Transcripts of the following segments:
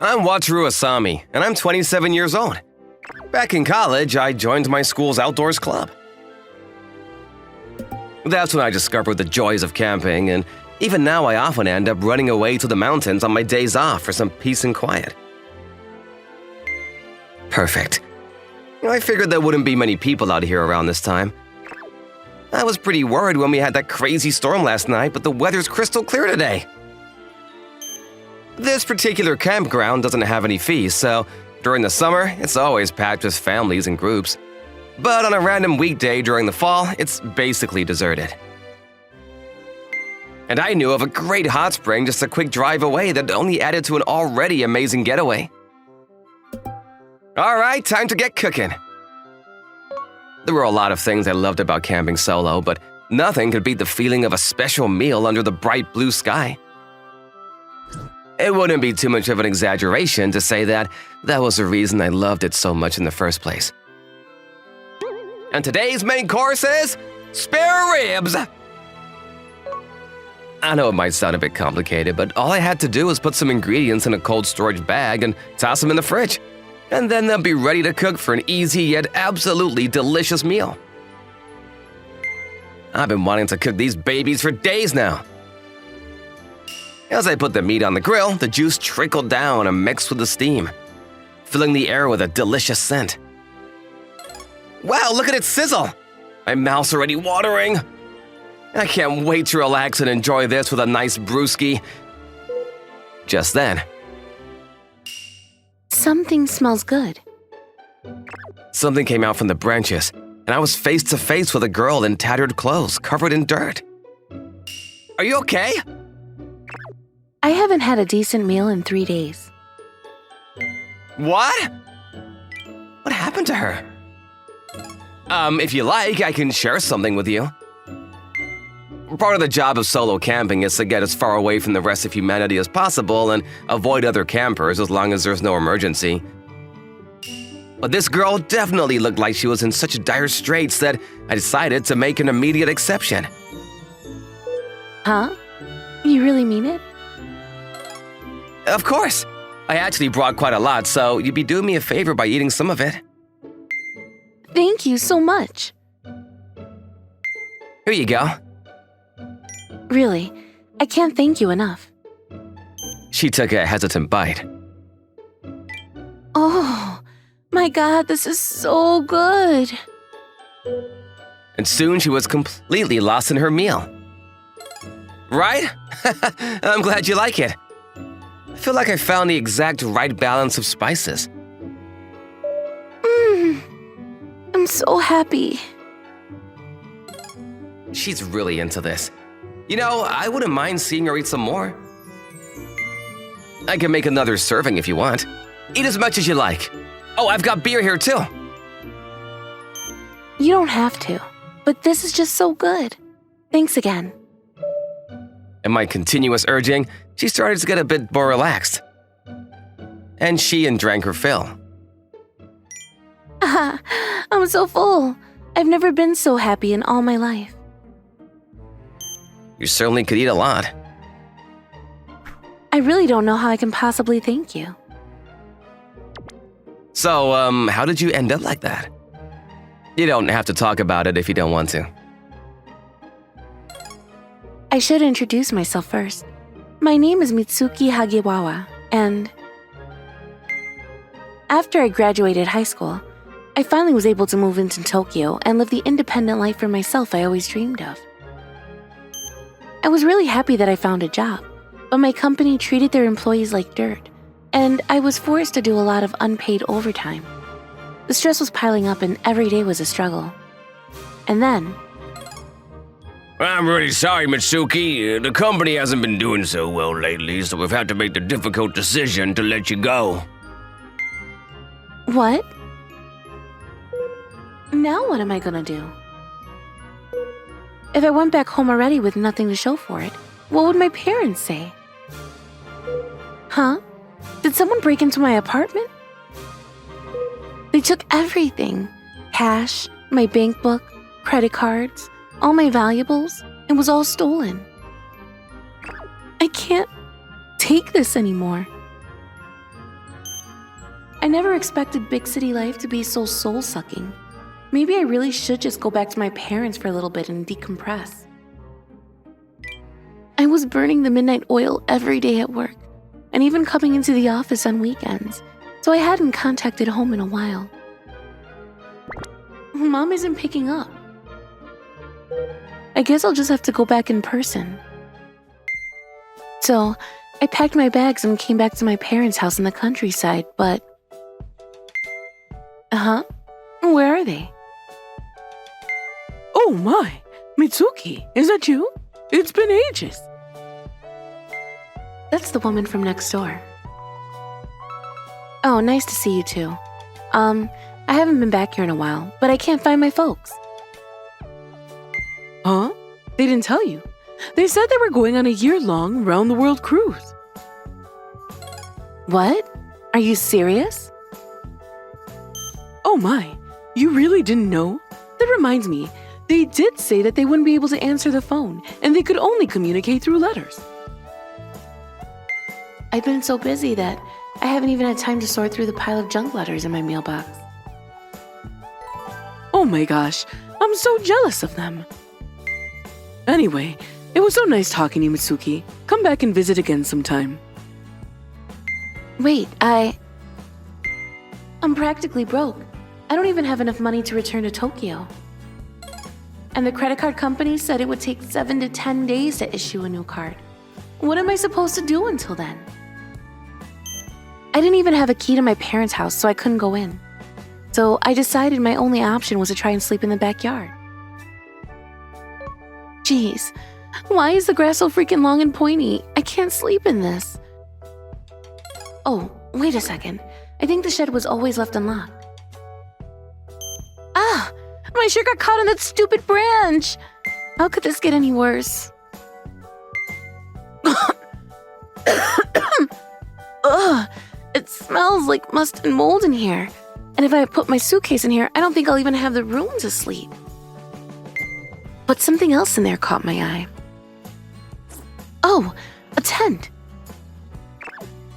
I'm Wataru Asami, and I'm 27 years old. Back in college, I joined my school's outdoors club. That's when I discovered the joys of camping, and even now I often end up running away to the mountains on my days off for some peace and quiet. Perfect. I figured there wouldn't be many people out here around this time. I was pretty worried when we had that crazy storm last night, but the weather's crystal clear today. This particular campground doesn't have any fees, so during the summer, it's always packed with families and groups. But on a random weekday during the fall, it's basically deserted. And I knew of a great hot spring just a quick drive away that only added to an already amazing getaway. All right, time to get cooking. There were a lot of things I loved about camping solo, but nothing could beat the feeling of a special meal under the bright blue sky. It wouldn't be too much of an exaggeration to say that was the reason I loved it so much in the first place. And today's main course is spare ribs. I know it might sound a bit complicated, but all I had to do was put some ingredients in a cold storage bag and toss them in the fridge. And then they'll be ready to cook for an easy yet absolutely delicious meal. I've been wanting to cook these babies for days now. As I put the meat on the grill, the juice trickled down and mixed with the steam, filling the air with a delicious scent. Wow, look at it sizzle! My mouth's already watering. I can't wait to relax and enjoy this with a nice brewski. Just then, something smells good. Something came out from the branches, and I was face to face with a girl in tattered clothes covered in dirt. Are you okay? I haven't had a decent meal in 3 days. What? What happened to her? If you like, I can share something with you. Part of the job of solo camping is to get as far away from the rest of humanity as possible and avoid other campers as long as there's no emergency. But this girl definitely looked like she was in such dire straits that I decided to make an immediate exception. Huh? You really mean it? Of course! I actually brought quite a lot, so you'd be doing me a favor by eating some of it. Thank you so much. Here you go. Really, I can't thank you enough. She took a hesitant bite. Oh, my God, this is so good. And soon she was completely lost in her meal. Right? I'm glad you like it. I feel like I found the exact right balance of spices. I'm so happy. She's really into this. You know, I wouldn't mind seeing her eat some more. I can make another serving if you want. Eat as much as you like. Oh, I've got beer here too. You don't have to, but this is just so good. Thanks again. In my continuous urging, she started to get a bit more relaxed. And she drank her fill. I'm so full. I've never been so happy in all my life. You certainly could eat a lot. I really don't know how I can possibly thank you. So, how did you end up like that? You don't have to talk about it if you don't want to. I should introduce myself first. My name is Mitsuki Hagiwawa, and after I graduated high school, I finally was able to move into Tokyo and live the independent life for myself I always dreamed of. I was really happy that I found a job, but my company treated their employees like dirt, and I was forced to do a lot of unpaid overtime. The stress was piling up and every day was a struggle. And then, I'm really sorry, Mitsuki. The company hasn't been doing so well lately, so we've had to make the difficult decision to let you go. what? Now what am I gonna do? If I went back home already with nothing to show for it, what would my parents say? Huh? Did someone break into my apartment? They took everything. Cash, my bank book, credit cards, all my valuables. It was all stolen. I can't take this anymore. I never expected big city life to be so soul-sucking. Maybe I really should just go back to my parents for a little bit and decompress. I was burning the midnight oil every day at work, and even coming into the office on weekends, so I hadn't contacted home in a while. Mom isn't picking up. I guess I'll just have to go back in person. So, I packed my bags and came back to my parents' house in the countryside, but... Where are they? Oh my! Mitsuki, is that you? It's been ages. That's the woman from next door. Oh, nice to see you too. I haven't been back here in a while, but I can't find my folks. Huh? They didn't tell you. They said they were going on a year-long round-the-world cruise. What? Are you serious? Oh my, you really didn't know? That reminds me, they did say that they wouldn't be able to answer the phone, and they could only communicate through letters. I've been so busy that I haven't even had time to sort through the pile of junk letters in my mailbox. Oh my gosh, I'm so jealous of them. Anyway, it was so nice talking to you, Mitsuki. Come back and visit again sometime. Wait, I'm practically broke. I don't even have enough money to return to Tokyo. And the credit card company said it would take 7 to 10 days to issue a new card. What am I supposed to do until then? I didn't even have a key to my parents' house, so I couldn't go in. So I decided my only option was to try and sleep in the backyard. Jeez, why is the grass so freaking long and pointy? I can't sleep in this. Oh, wait a second. I think the shed was always left unlocked. Ah! My shirt got caught in that stupid branch! How could this get any worse? Ugh! It smells like must and mold in here. And if I put my suitcase in here, I don't think I'll even have the room to sleep. But something else in there caught my eye. Oh, a tent!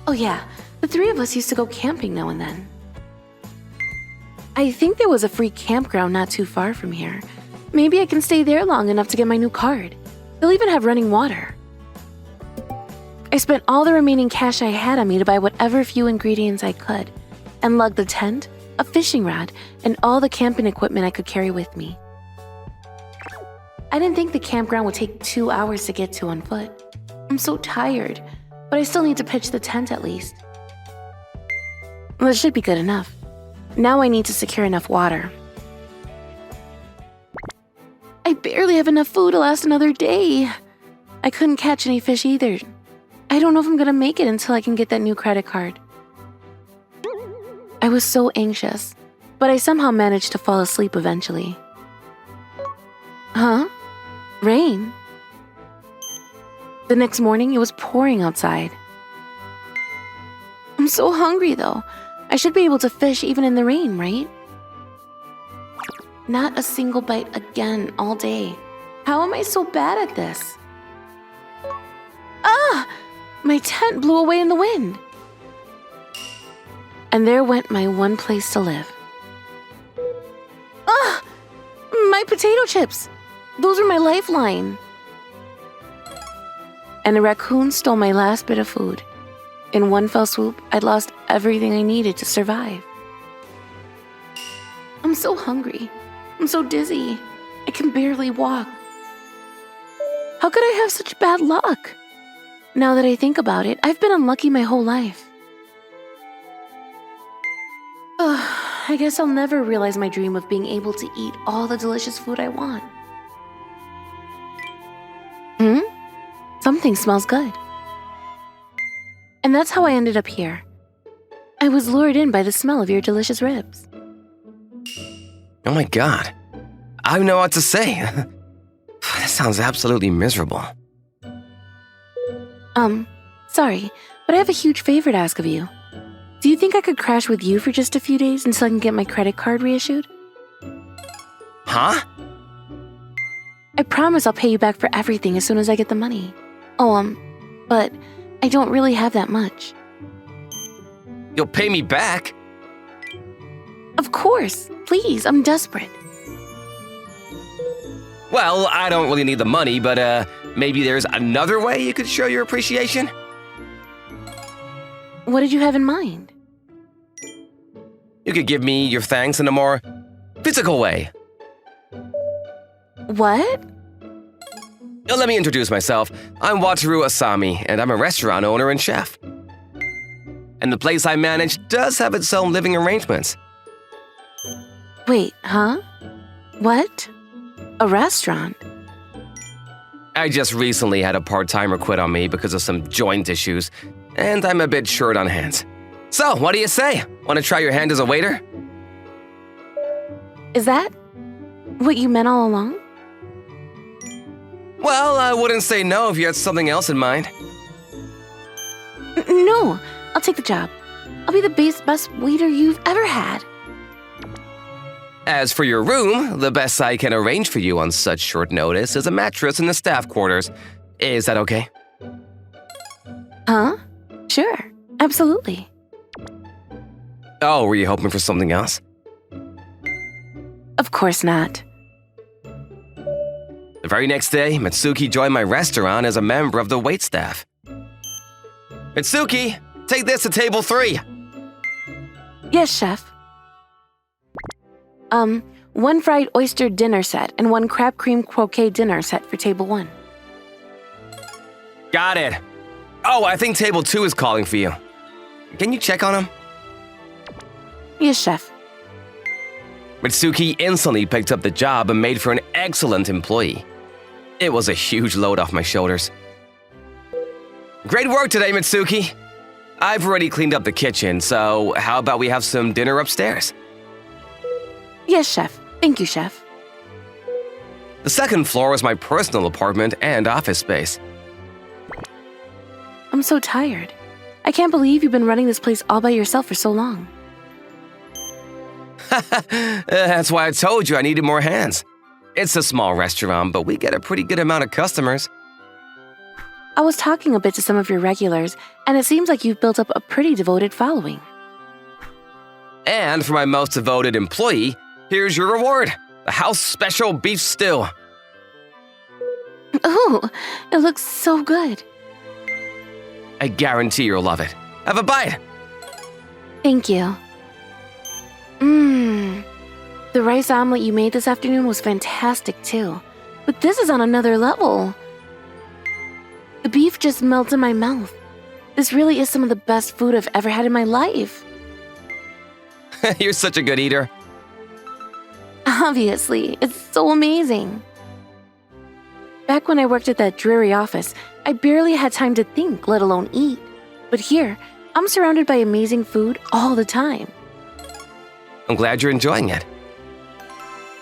Oh yeah, the three of us used to go camping now and then. I think there was a free campground not too far from here. Maybe I can stay there long enough to get my new card. They'll even have running water. I spent all the remaining cash I had on me to buy whatever few ingredients I could, and lugged the tent, a fishing rod, and all the camping equipment I could carry with me. I didn't think the campground would take 2 hours to get to on foot. I'm so tired, but I still need to pitch the tent at least. Well, it should be good enough. Now I need to secure enough water. I barely have enough food to last another day. I couldn't catch any fish either. I don't know if I'm gonna make it until I can get that new credit card. I was so anxious, but I somehow managed to fall asleep eventually. Huh? Rain? The next morning, it was pouring outside. I'm so hungry, though. I should be able to fish even in the rain, right? Not a single bite again all day. How am I so bad at this? Ah! My tent blew away in the wind. And there went my one place to live. Ah! My potato chips! Those are my lifeline. And a raccoon stole my last bit of food. In one fell swoop, I'd lost everything I needed to survive. I'm so hungry. I'm so dizzy. I can barely walk. How could I have such bad luck? Now that I think about it, I've been unlucky my whole life. I guess I'll never realize my dream of being able to eat all the delicious food I want. Something smells good. And that's how I ended up here. I was lured in by the smell of your delicious ribs. Oh my god. I don't know what to say. That sounds absolutely miserable. Sorry, but I have a huge favor to ask of you. Do you think I could crash with you for just a few days until I can get my credit card reissued? Huh? I promise I'll pay you back for everything as soon as I get the money. But I don't really have that much. You'll pay me back? Of course. Please, I'm desperate. Well, I don't really need the money, but maybe there's another way you could show your appreciation? What did you have in mind? You could give me your thanks in a more physical way. What? Let me introduce myself. I'm Wataru Asami, and I'm a restaurant owner and chef. And the place I manage does have its own living arrangements. Wait, huh? What? A restaurant? I just recently had a part-timer quit on me because of some joint issues, and I'm a bit short on hands. So, what do you say? Want to try your hand as a waiter? Is that what you meant all along? Well, I wouldn't say no if you had something else in mind. No, I'll take the job. I'll be the best waiter you've ever had. As for your room, the best I can arrange for you on such short notice is a mattress in the staff quarters. Is that okay? Huh? Sure, absolutely. Oh, were you hoping for something else? Of course not. The very next day, Mitsuki joined my restaurant as a member of the waitstaff. Mitsuki, take this to table 3. Yes, chef. 1 fried oyster dinner set and 1 crab cream croquet dinner set for table 1. Got it. Oh, I think table 2 is calling for you. Can you check on him? Yes, chef. Mitsuki instantly picked up the job and made for an excellent employee. It was a huge load off my shoulders. Great work today, Mitsuki. I've already cleaned up the kitchen, so how about we have some dinner upstairs? Yes, chef. Thank you, chef. The second floor is my personal apartment and office space. I'm so tired. I can't believe you've been running this place all by yourself for so long. That's why I told you I needed more hands. It's a small restaurant, but we get a pretty good amount of customers. I was talking a bit to some of your regulars, and it seems like you've built up a pretty devoted following. And for my most devoted employee, here's your reward, the house special beef stew. Oh, it looks so good. I guarantee you'll love it. Have a bite. Thank you. The rice omelet you made this afternoon was fantastic too, but this is on another level. The beef just melts in my mouth. This really is some of the best food I've ever had in my life. You're such a good eater. Obviously, it's so amazing. Back when I worked at that dreary office, I barely had time to think, let alone eat. But here, I'm surrounded by amazing food all the time. I'm glad you're enjoying it.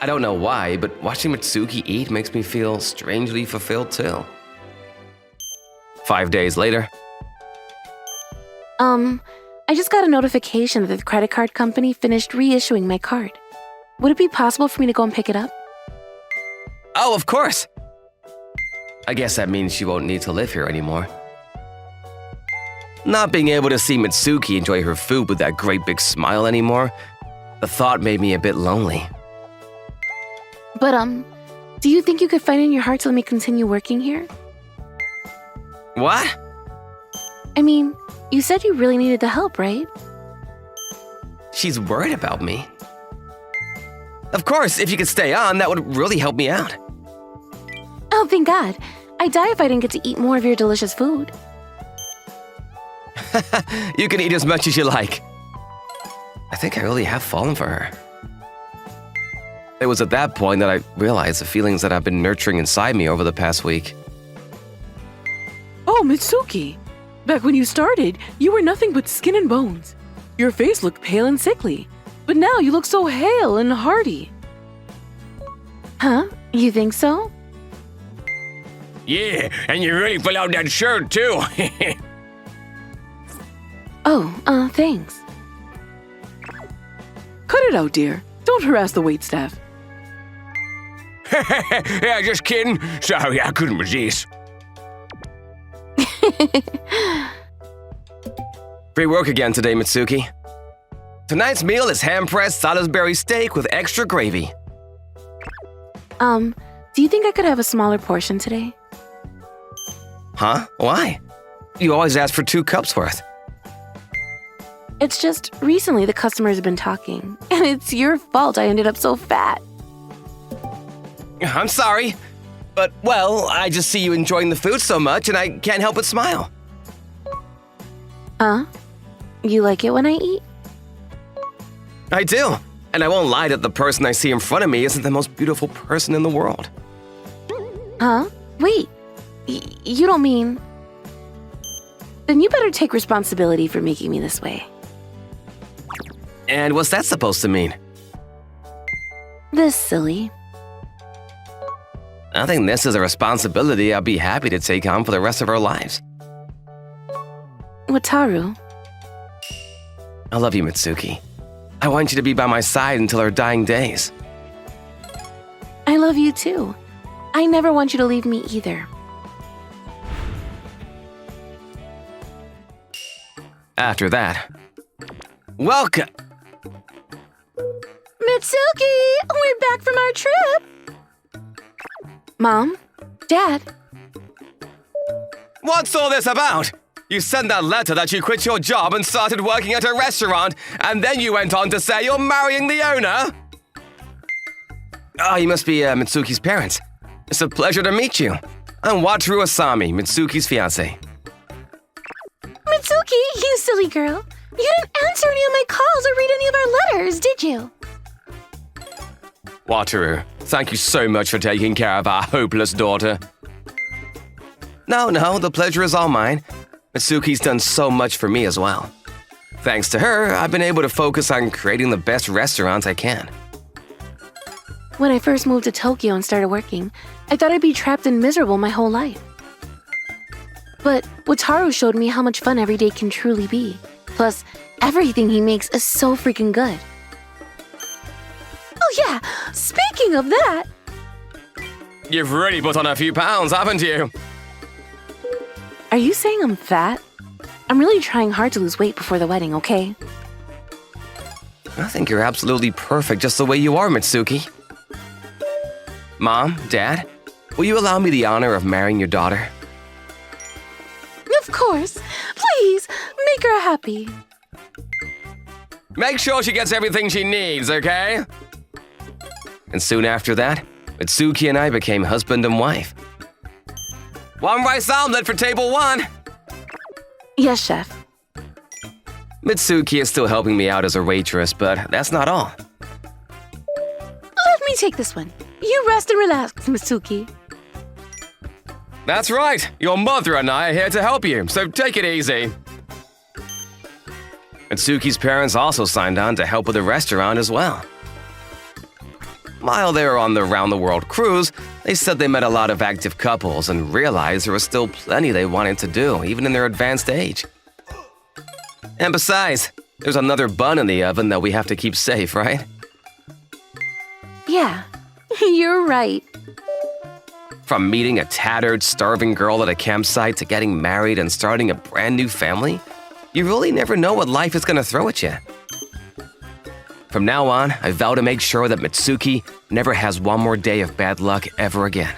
I don't know why, but watching Mitsuki eat makes me feel strangely fulfilled too. 5 days later. I just got a notification that the credit card company finished reissuing my card. Would it be possible for me to go and pick it up? Oh, of course. I guess that means she won't need to live here anymore. Not being able to see Mitsuki enjoy her food with that great big smile anymore, the thought made me a bit lonely. But, do you think you could find it in your heart to let me continue working here? What? I mean, you said you really needed the help, right? She's worried about me. Of course, if you could stay on, that would really help me out. Oh, thank God. I'd die if I didn't get to eat more of your delicious food. You can eat as much as you like. I think I really have fallen for her. It was at that point that I realized the feelings that I've been nurturing inside me over the past week. Oh, Mitsuki. Back when you started, you were nothing but skin and bones. Your face looked pale and sickly, but now you look so hale and hearty. Huh? You think so? Yeah, and you really pull out that shirt too. Oh, thanks. Cut it out, dear. Don't harass the waitstaff. Yeah, just kidding. Sorry, I couldn't resist. Great work again today, Mitsuki. Tonight's meal is hand-pressed Salisbury steak with extra gravy. Do you think I could have a smaller portion today? Huh? Why? You always ask for 2 cups worth. It's just recently the customers have been talking, and it's your fault I ended up so fat. I'm sorry, but, well, I just see you enjoying the food so much and I can't help but smile. Huh? You like it when I eat? I do, and I won't lie that the person I see in front of me isn't the most beautiful person in the world. Huh? Wait, you don't mean... Then you better take responsibility for making me this way. And what's that supposed to mean? This silly. I think this is a responsibility I'll be happy to take on for the rest of our lives. Wataru, I love you, Mitsuki. I want you to be by my side until our dying days. I love you too. I never want you to leave me either. After that, welcome! Mitsuki, we're back from our trip. Mom? Dad? What's all this about? You sent that letter that you quit your job and started working at a restaurant, and then you went on to say you're marrying the owner? Oh, you must be Mitsuki's parents. It's a pleasure to meet you. I'm Wataru Asami, Mitsuki's fiancé. Mitsuki, you silly girl. You didn't answer any of my calls or read any of our letters, did you? Wataru, thank you so much for taking care of our hopeless daughter. No, the pleasure is all mine. Mitsuki's done so much for me as well. Thanks to her, I've been able to focus on creating the best restaurants I can. When I first moved to Tokyo and started working, I thought I'd be trapped and miserable my whole life. But Wataru showed me how much fun every day can truly be. Plus, everything he makes is so freaking good. Oh yeah, speaking of that... You've really put on a few pounds, haven't you? Are you saying I'm fat? I'm really trying hard to lose weight before the wedding, okay? I think you're absolutely perfect just the way you are, Mitsuki. Mom, Dad, will you allow me the honor of marrying your daughter? Of course. Please, make her happy. Make sure she gets everything she needs, okay? And soon after that, Mitsuki and I became husband and wife. 1 rice omelet for table 1. Yes, chef. Mitsuki is still helping me out as a waitress, but that's not all. Let me take this one. You rest and relax, Mitsuki. That's right. Your mother and I are here to help you, so take it easy. Mitsuki's parents also signed on to help with the restaurant as well. While they were on the round-the-world cruise, they said they met a lot of active couples and realized there was still plenty they wanted to do, even in their advanced age. And besides, there's another bun in the oven that we have to keep safe, right? Yeah, you're right. From meeting a tattered, starving girl at a campsite to getting married and starting a brand new family, you really never know what life is going to throw at you. From now on, I vow to make sure that Mitsuki never has one more day of bad luck ever again.